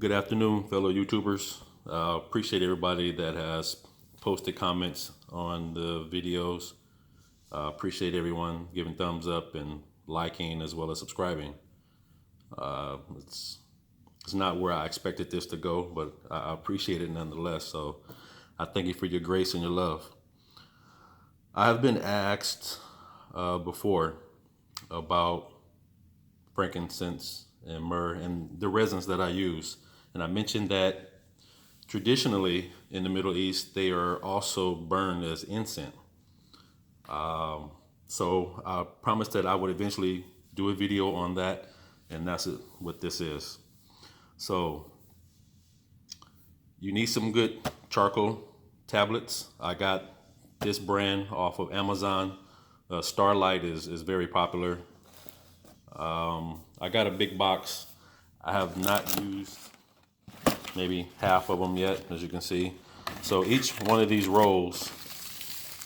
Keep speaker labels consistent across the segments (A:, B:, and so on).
A: Good afternoon, fellow YouTubers. Appreciate everybody that has posted comments on the videos. Appreciate everyone giving thumbs up and liking as well as subscribing. It's not where I expected this to go, but I appreciate it nonetheless. So I thank you for your grace and your love. I have been asked before about frankincense and myrrh and the resins that I use. And I mentioned that traditionally in the Middle East, they are also burned as incense. So I promised that I would eventually do a video on that, and that's what this is. So you need some good charcoal tablets. I got this brand off of Amazon. Starlight is very popular. I got a big box. I have not used maybe half of them yet, as you can see. So each one of these rolls,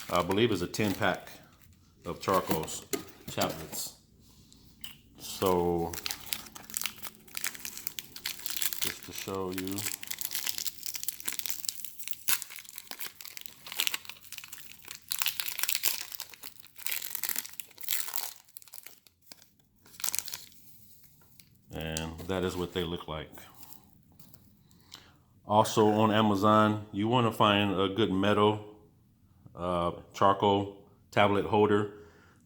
A: I believe, is a 10-pack of charcoals tablets. So just to show you. And that is what they look like. Also on Amazon, you want to find a good metal charcoal tablet holder.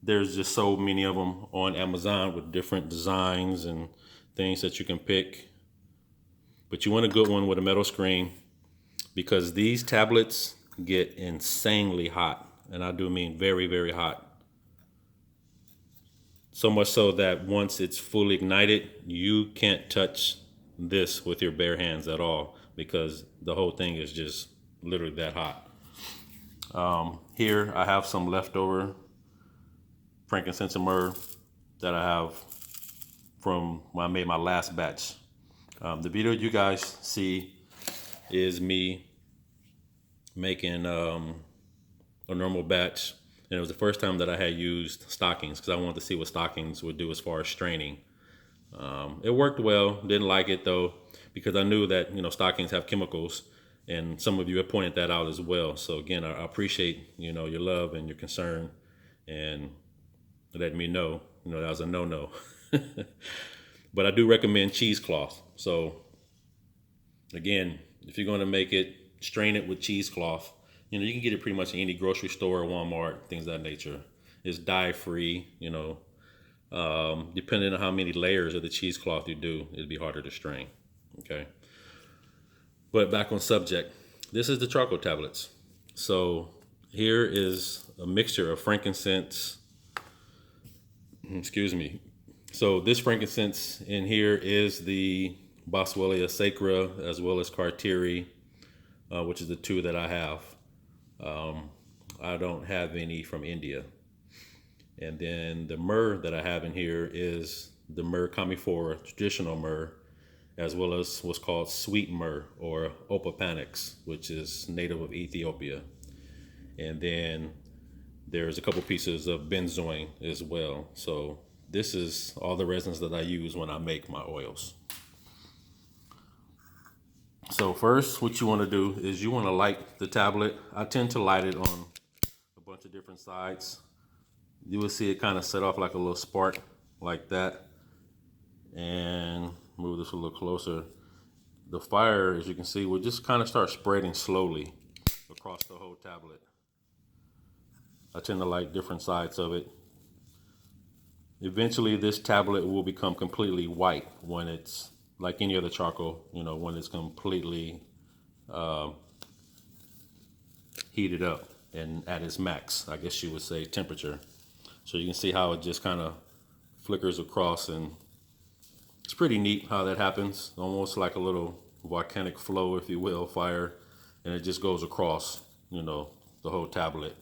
A: There's just so many of them on Amazon with different designs and things that you can pick. But you want a good one with a metal screen, because these tablets get insanely hot. And I do mean very, very hot. So much so that once it's fully ignited, you can't touch this with your bare hands at all, because the whole thing is just literally that hot. Here I have some leftover frankincense and myrrh that I have from when I made my last batch. The video you guys see is me making a normal batch. And it was the first time that I had used stockings, because I wanted to see what stockings would do as far as straining. It worked well. Didn't like it though, because I knew that, you know, stockings have chemicals, and some of you have pointed that out as well. So again, I appreciate, you know, your love and your concern, and letting me know, you know, that was a no-no. But I do recommend cheesecloth. So again, if you're going to make it, strain it with cheesecloth. You know, you can get it pretty much in any grocery store, Walmart, things of that nature. It's dye-free, you know. Depending on how many layers of the cheesecloth you do, it'd be harder to strain, okay? But back on subject, this is the charcoal tablets. So here is a mixture of frankincense, excuse me. So this frankincense in here is the Boswellia sacra as well as Cartieri, which is the two that I have. I don't have any from India. And then the myrrh that I have in here is the myrrh commiphora, traditional myrrh, as well as what's called sweet myrrh, or opopanax, which is native of Ethiopia. And then there's a couple pieces of benzoin as well. So this is all the resins that I use when I make my oils. So first, what you want to do is you want to light the tablet. I tend to light it on a bunch of different sides. You will see it kind of set off like a little spark like that. And move this a little closer. The fire, as you can see, will just kind of start spreading slowly across the whole tablet. I tend to light different sides of it. Eventually this tablet will become completely white when it's like any other charcoal, you know, when it's completely heated up and at its max, I guess you would say, temperature. So you can see how it just kind of flickers across, and it's pretty neat how that happens. Almost like a little volcanic flow, if you will, fire, and it just goes across, you know, the whole tablet.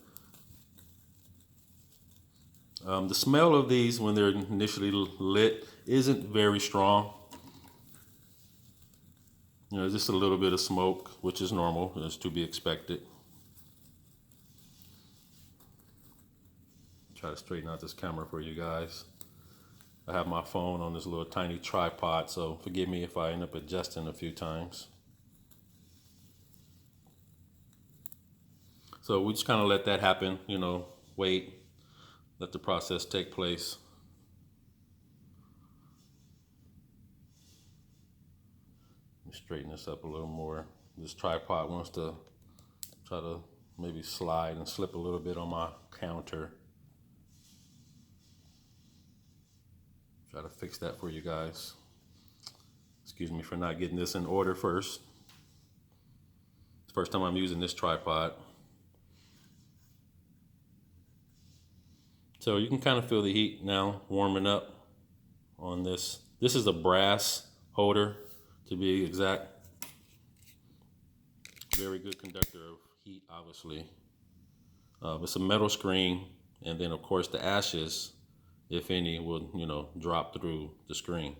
A: The smell of these when they're initially lit isn't very strong. You know, just a little bit of smoke, which is normal, is to be expected. Try to straighten out this camera for you guys. I have my phone on this little tiny tripod, so forgive me if I end up adjusting a few times. So we just kind of let that happen, you know, wait, let the process take place. Let me straighten this up a little more. This tripod wants to try to maybe slide and slip a little bit on my counter. Try to fix that for you guys. Excuse me for not getting this in order first. It's the first time I'm using this tripod. So you can kind of feel the heat now warming up on this. This is a brass holder, to be exact. Very good conductor of heat, obviously. It's a metal screen, and then of course the ashes, if any, will, you know, drop through the screen.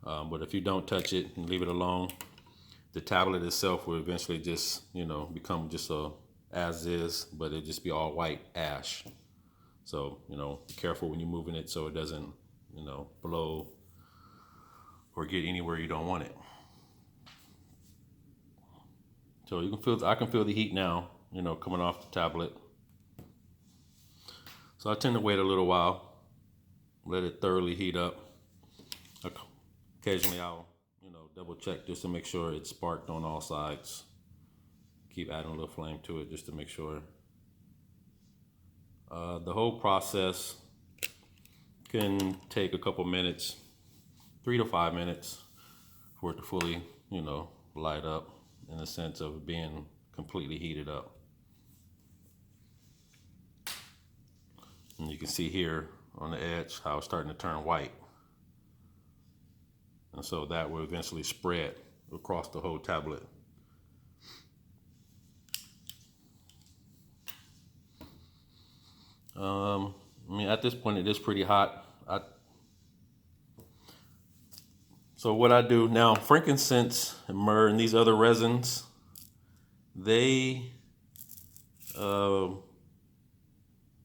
A: But if you don't touch it and leave it alone, the tablet itself will eventually just, you know, become just a as is, but it'll just be all white ash. So, you know, be careful when you're moving it so it doesn't, you know, blow or get anywhere you don't want it. So you can feel, I can feel the heat now, you know, coming off the tablet. So I tend to wait a little while, let it thoroughly heat up. Occasionally I'll, you know, double check just to make sure it's sparked on all sides. Keep adding a little flame to it just to make sure. The whole process can take a couple minutes, 3 to 5 minutes for it to fully, you know, light up in the sense of being completely heated up. And you can see here on the edge how it's starting to turn white. And so that will eventually spread across the whole tablet. I mean, at this point, it is pretty hot. So what I do now, frankincense and myrrh and these other resins, they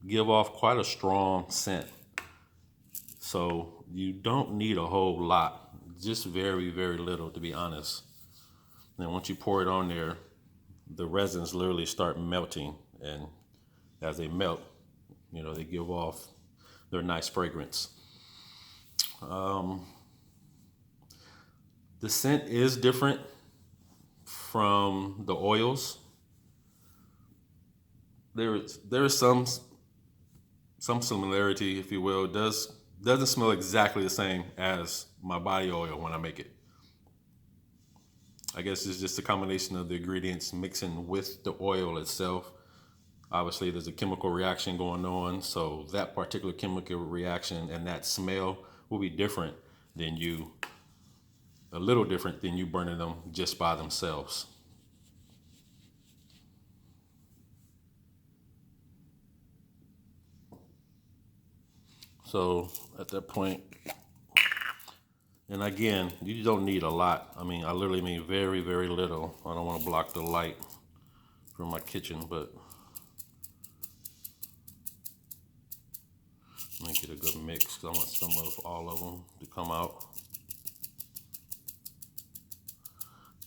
A: give off quite a strong scent. So you don't need a whole lot, just very, very little, to be honest. And once you pour it on there, the resins literally start melting, and as they melt, you know, they give off their nice fragrance. The scent is different from the oils. There is some similarity, if you will. It doesn't smell exactly the same as my body oil when I make it. I guess it's just a combination of the ingredients mixing with the oil itself. Obviously, there's a chemical reaction going on, so that particular chemical reaction and that smell will be different than you, a little different than you burning them just by themselves. So at that point, and again, you don't need a lot. I mean, I literally mean very, very little. I don't want to block the light from my kitchen, but make it a good mix because I want some of all of them to come out.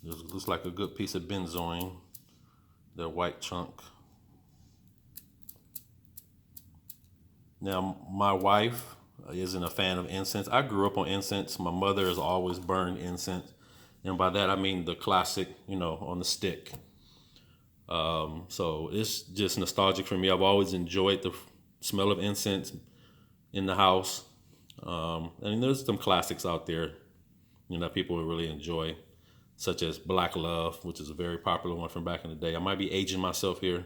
A: This looks like a good piece of benzoin, that white chunk. Now, my wife isn't a fan of incense. I grew up on incense. My mother has always burned incense. And by that, I mean the classic, you know, on the stick. So it's just nostalgic for me. I've always enjoyed the smell of incense in the house. And there's some classics out there, you know, people really enjoy, such as Black Love, which is a very popular one from back in the day. I might be aging myself here.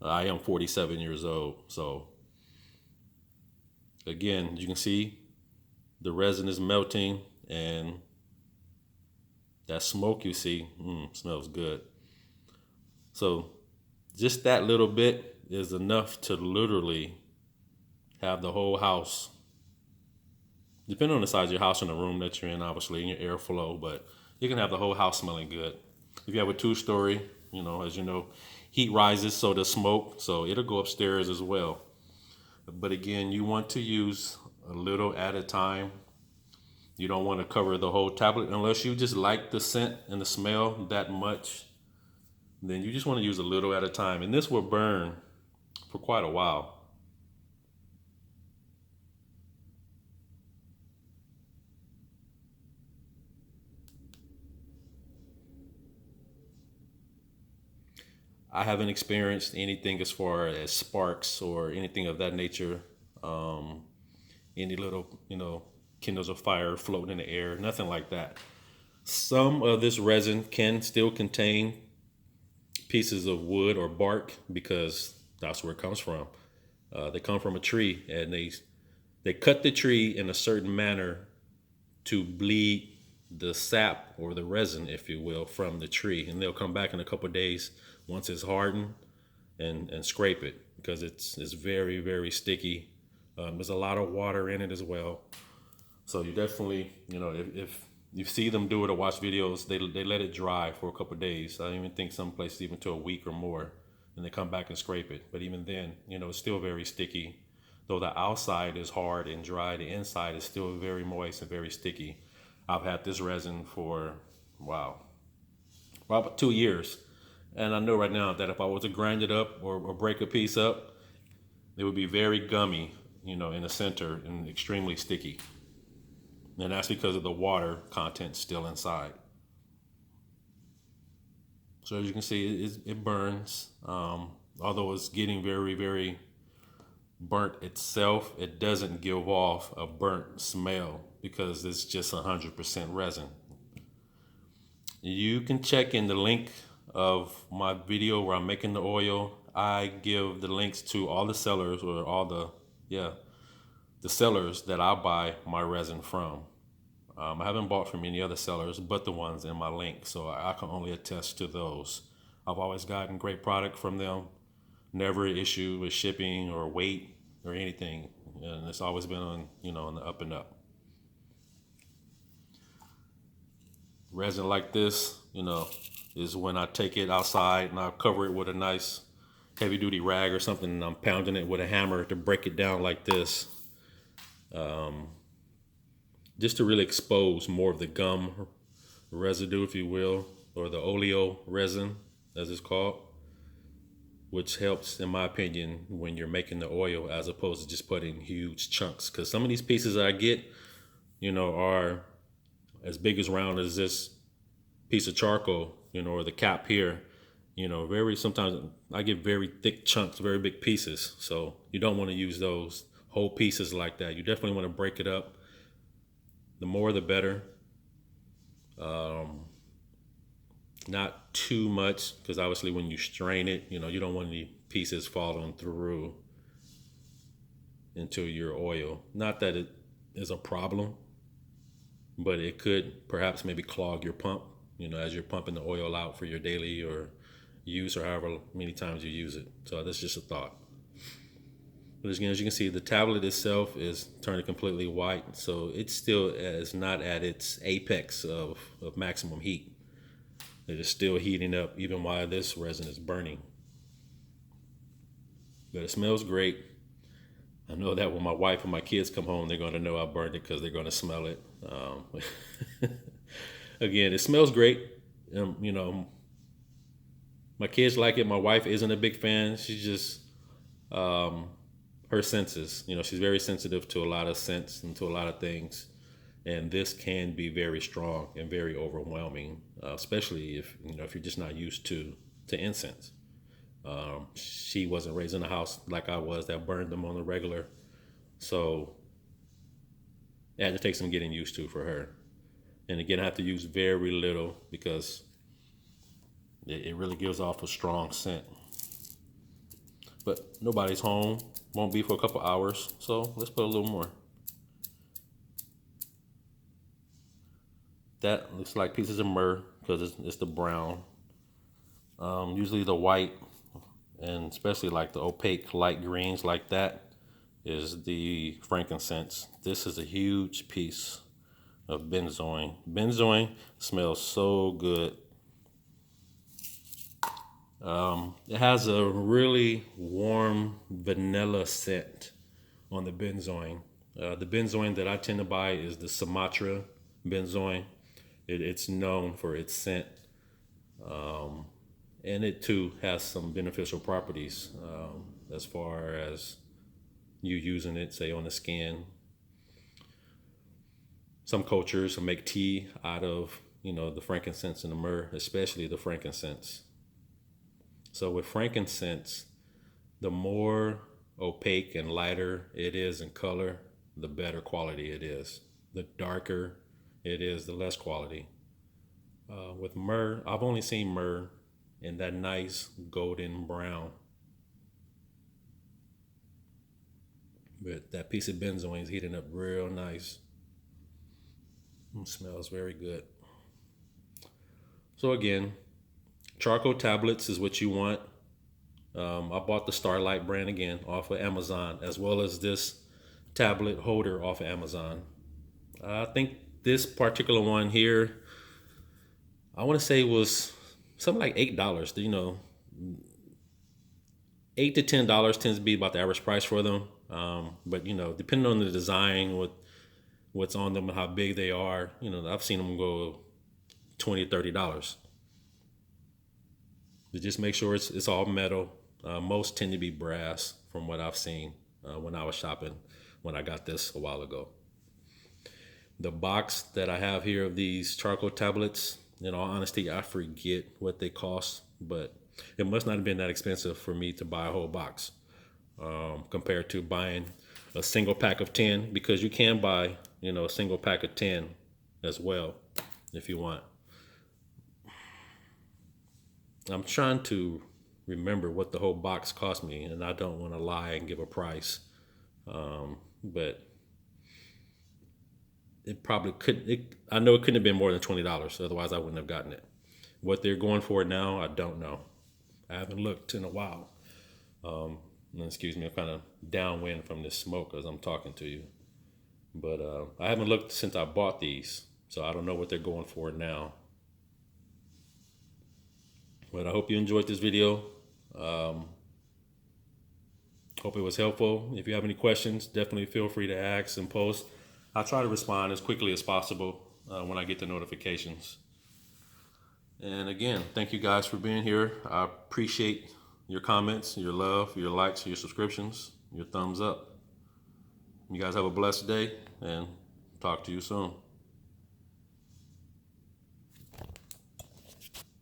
A: I am 47 years old. So again, you can see the resin is melting, and that smoke you see smells good. So just that little bit is enough to literally have the whole house, depending on the size of your house and the room that you're in, obviously, and your airflow, but you can have the whole house smelling good. If you have a 2-story, you know, as you know, heat rises, so does smoke, so it'll go upstairs as well. But again, you want to use a little at a time. You don't want to cover the whole tablet unless you just like the scent and the smell that much. Then you just want to use a little at a time. And this will burn for quite a while. I haven't experienced anything as far as sparks or anything of that nature. Any little, kindles of fire floating in the air, nothing like that. Some of this resin can still contain pieces of wood or bark because that's where it comes from. They come from a tree, and they cut the tree in a certain manner to bleed the sap or the resin, if you will, from the tree, and they'll come back in a couple of days once it's hardened and scrape it because it's very, very sticky. There's a lot of water in it as well, so you definitely, if you see them do it or watch videos, they let it dry for a couple of days. I even think some places even to a week or more, and they come back and scrape it. But even then, it's still very sticky. Though the outside is hard and dry, the inside is still very moist and very sticky. I've had this resin for, wow, about 2 years. And I know right now that if I was to grind it up or break a piece up, it would be very gummy, in the center and extremely sticky. And that's because of the water content still inside. So as you can see, it burns. Although it's getting very, very burnt itself, it doesn't give off a burnt smell because it's just 100% resin. You can check in the link of my video where I'm making the oil. I give the links to all the sellers or all the sellers that I buy my resin from. I haven't bought from any other sellers but the ones in my link, so I can only attest to those. I've always gotten great product from them, never an issue with shipping or weight or anything, and it's always been on, on the up and up. Resin like this, is when I take it outside and I cover it with a nice heavy duty rag or something, and I'm pounding it with a hammer to break it down like this. Just to really expose more of the gum residue, if you will, or the oleoresin, as it's called, which helps, in my opinion, when you're making the oil as opposed to just putting huge chunks. Because some of these pieces that I get, are as big as round as this piece of charcoal, or the cap here. Sometimes I get very thick chunks, very big pieces. So you don't want to use those whole pieces like that. You definitely want to break it up. The more the better. Not too much, because obviously when you strain it, you don't want any pieces falling through into your oil. Not that it is a problem, but it could perhaps maybe clog your pump, as you're pumping the oil out for your daily or use or however many times you use it. So that's just a thought. But again, as you can see, the tablet itself is turning completely white, so it still is not at its apex of maximum heat. It is still heating up even while this resin is burning. But it smells great. I know that when my wife and my kids come home, they're going to know I burned it because they're going to smell it. Again, it smells great. My kids like it. My wife isn't a big fan. She's just... her senses, she's very sensitive to a lot of scents and to a lot of things, and this can be very strong and very overwhelming, especially if you're just not used to incense. She wasn't raised in a house like I was that burned them on the regular, so it had to take some getting used to for her. And again, I have to use very little because it really gives off a strong scent. But nobody's home. Won't be for a couple hours, so let's put a little more. That looks like pieces of myrrh because it's the brown. Usually the white, and especially like the opaque light greens like that, is the frankincense. This is a huge piece of benzoin. Benzoin smells so good. It has a really warm vanilla scent on the benzoin. The benzoin that I tend to buy is the Sumatra benzoin. It's known for its scent, and it too has some beneficial properties as far as you using it, say, on the skin. Some cultures make tea out of, the frankincense and the myrrh, especially the frankincense. So with frankincense, the more opaque and lighter it is in color, the better quality it is. The darker it is, the less quality. With myrrh, I've only seen myrrh in that nice golden brown. But that piece of benzoin is heating up real nice. It smells very good. So again, charcoal tablets is what you want. I bought the Starlight brand again off of Amazon, as well as this tablet holder off of Amazon. I think this particular one here, I want to say was something like $8. $8 to $10 tends to be about the average price for them. But depending on the design, what's on them and how big they are, I've seen them go $20, $30. But just make sure it's all metal. Most tend to be brass from what I've seen when I was shopping when I got this a while ago. The box that I have here of these charcoal tablets, in all honesty, I forget what they cost, but it must not have been that expensive for me to buy a whole box compared to buying a single pack of 10, because you can buy, a single pack of 10 as well if you want. I'm trying to remember what the whole box cost me, and I don't want to lie and give a price. But it probably I know it couldn't have been more than $20. Otherwise I wouldn't have gotten it. What they're going for now, I don't know. I haven't looked in a while. Excuse me, I'm kind of downwind from this smoke as I'm talking to you. But I haven't looked since I bought these, so I don't know what they're going for now. But I hope you enjoyed this video. Hope it was helpful. If you have any questions, definitely feel free to ask and post. I'll try to respond as quickly as possible when I get the notifications. And again, thank you guys for being here. I appreciate your comments, your love, your likes, your subscriptions, your thumbs up. You guys have a blessed day, and talk to you soon.